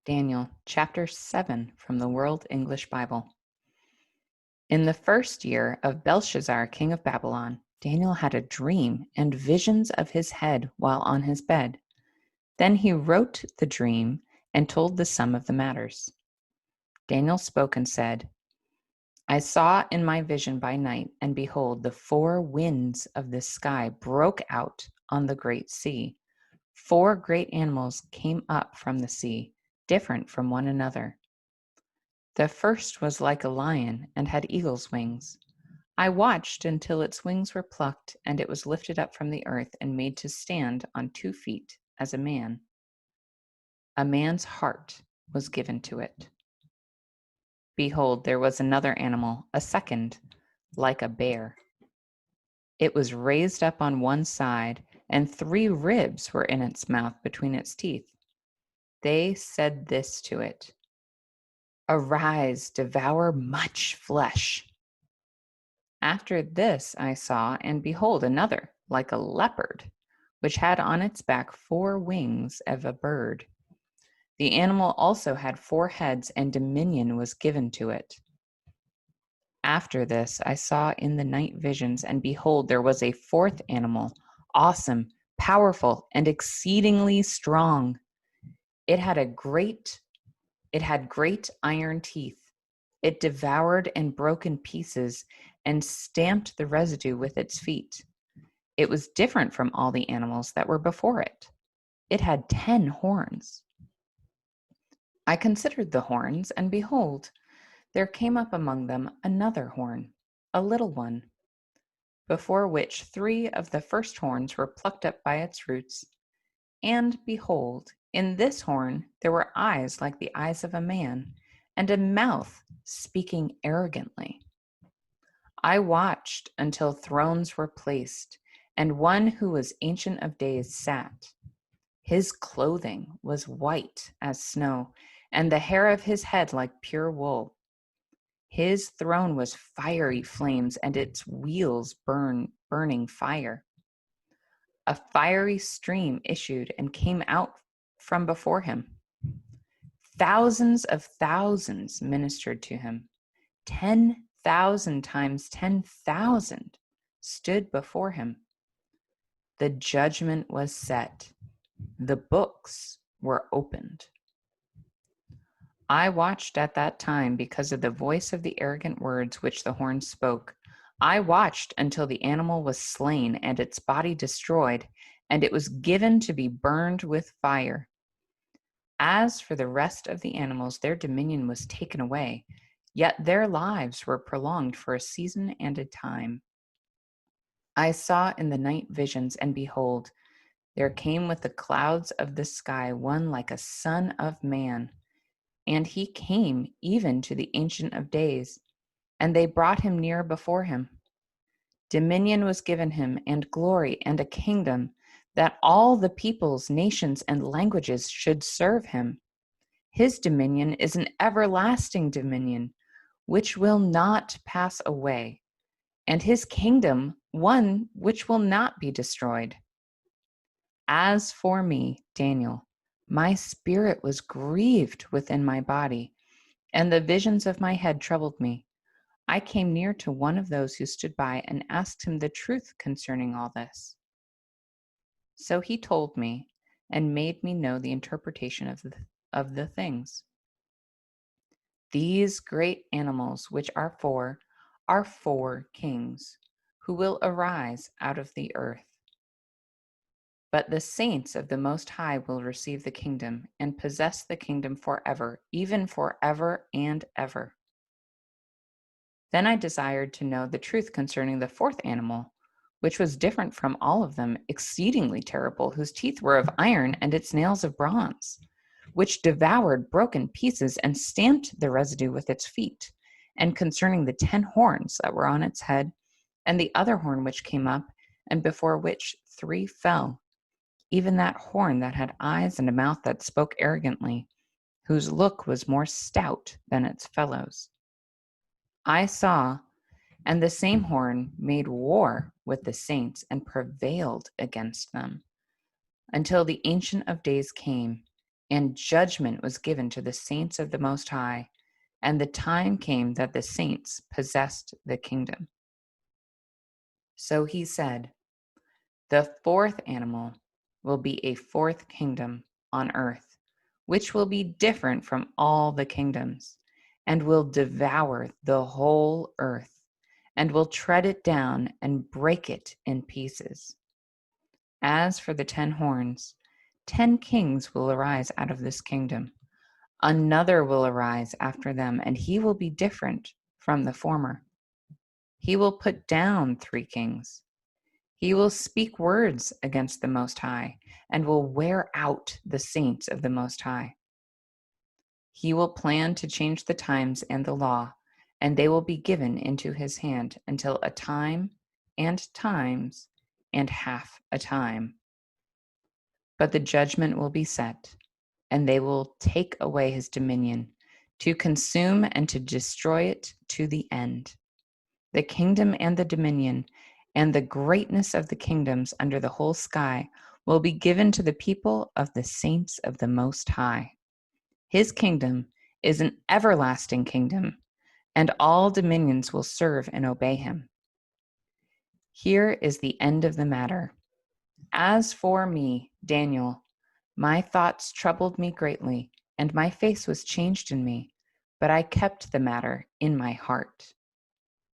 Daniel, chapter 7 from the World English Bible. In the first year of Belshazzar, king of Babylon, Daniel had a dream and visions of his head while on his bed. Then he wrote the dream and told the sum of the matters. Daniel spoke and said, I saw in my vision by night, and behold, the four winds of the sky broke out on the great sea. Four great animals came up from the sea, different from one another. The first was like a lion and had eagle's wings. I watched until its wings were plucked, and it was lifted up from the earth and made to stand on 2 feet as a man. A man's heart was given to it. Behold, there was another animal, a second, like a bear. It was raised up on one side, and 3 ribs were in its mouth between its teeth. They said this to it, Arise, devour much flesh. After this I saw, and behold, another, like a leopard, which had on its back 4 wings of a bird. The animal also had 4 heads, and dominion was given to it. After this I saw in the night visions, and behold, there was a 4th animal, awesome, powerful, and exceedingly strong. It had great iron teeth. It devoured and broke in pieces and stamped the residue with its feet. It was different from all the animals that were before it. It had 10 horns. I considered the horns, and behold, there came up among them another horn, a little one, before which 3 of the first horns were plucked up by its roots. And behold, in this horn there were eyes like the eyes of a man, and a mouth speaking arrogantly. I watched until thrones were placed, and one who was Ancient of Days sat. His clothing was white as snow, and the hair of his head like pure wool. His throne was fiery flames, and its wheels burning fire. A fiery stream issued and came out from before him. Thousands of thousands ministered to him. 10,000 times 10,000 stood before him. The judgment was set. The books were opened. I watched at that time because of the voice of the arrogant words which the horn spoke. I watched until the animal was slain and its body destroyed, and it was given to be burned with fire. As for the rest of the animals, their dominion was taken away, yet their lives were prolonged for a season and a time. I saw in the night visions, and behold, there came with the clouds of the sky one like a son of man. And he came even to the Ancient of Days, and they brought him near before him. Dominion was given him, and glory, and a kingdom, that all the peoples, nations, and languages should serve him. His dominion is an everlasting dominion, which will not pass away, and his kingdom one which will not be destroyed. As for me, Daniel, my spirit was grieved within my body, and the visions of my head troubled me. I came near to one of those who stood by and asked him the truth concerning all this. So he told me and made me know the interpretation of the things. These great animals, which are 4 kings, who will arise out of the earth. But the saints of the Most High will receive the kingdom and possess the kingdom forever, even forever and ever. Then I desired to know the truth concerning the 4th animal, which was different from all of them, exceedingly terrible, whose teeth were of iron and its nails of bronze, which devoured, broke in pieces, and stamped the residue with its feet, and concerning the 10 horns that were on its head, and the other horn which came up, and before which 3 fell, even that horn that had eyes and a mouth that spoke arrogantly, whose look was more stout than its fellows. I saw, and the same horn made war with the saints and prevailed against them, until the Ancient of Days came, and judgment was given to the saints of the Most High, and the time came that the saints possessed the kingdom. So he said, the fourth animal will be a fourth kingdom on earth, which will be different from all the kingdoms, and will devour the whole earth, and will tread it down and break it in pieces. As for the 10 horns, 10 kings will arise out of this kingdom. Another will arise after them, and he will be different from the former. He will put down 3 kings. He will speak words against the Most High, and will wear out the saints of the Most High. He will plan to change the times and the law, and they will be given into his hand until a time and times and half a time. But the judgment will be set, and they will take away his dominion, to consume and to destroy it to the end. The kingdom and the dominion and the greatness of the kingdoms under the whole sky will be given to the people of the saints of the Most High. His kingdom is an everlasting kingdom, and all dominions will serve and obey him. Here is the end of the matter. As for me, Daniel, my thoughts troubled me greatly, and my face was changed in me, but I kept the matter in my heart.